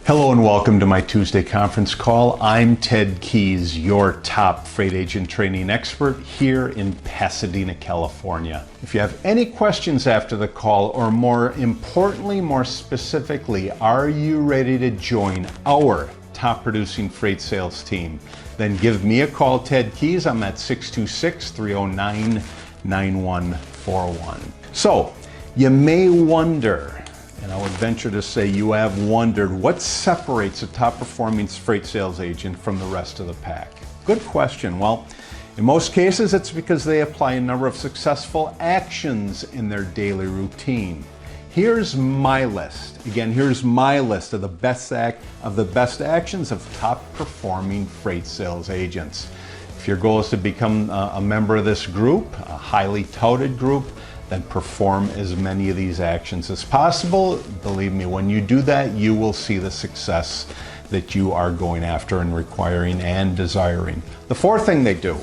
Hello and welcome to my Tuesday conference call. I'm Ted Keys, your top freight agent training expert here in Pasadena, California. If you have any questions after the call, or more importantly, more specifically, are you ready to join our top producing freight sales team? Then give me a call, Ted Keys. I'm at 626-309-9141. So you may wonder, and I would venture to say you have wondered, what separates a top performing freight sales agent from the rest of the pack? Good question. Well, in most cases, it's because they apply a number of successful actions in their daily routine. Here's my list. Again, here's my list of the best actions of top performing freight sales agents. If your goal is to become a member of this group, a highly touted group, then perform as many of these actions as possible. Believe me, when you do that, you will see the success that you are going after and requiring and desiring. The fourth thing they do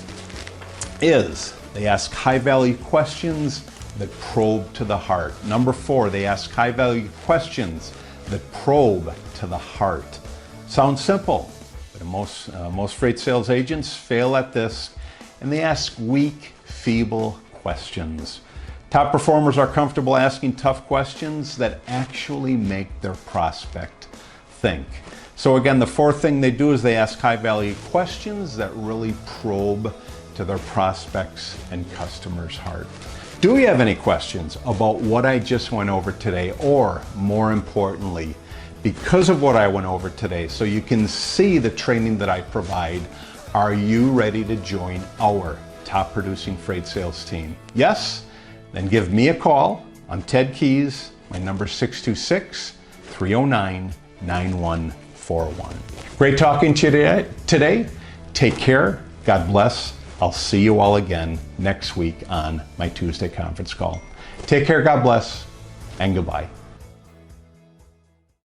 is they ask high-value questions that probe to the heart. Number four, they ask high-value questions that probe to the heart. Sounds simple, but most freight sales agents fail at this, and they ask weak, feeble questions. Top performers are comfortable asking tough questions that actually make their prospect think. So again, the fourth thing they do is they ask high-value questions that really probe to their prospects and customers' heart. Do you have any questions about what I just went over today, or more importantly, because of what I went over today, so you can see the training that I provide, are you ready to join our top producing freight sales team? Yes? Then give me a call. I'm Ted Keys. My number is 626-309-9141. Great talking to you today. Take care. God bless. I'll see you all again next week on my Tuesday conference call. Take care, God bless, and goodbye.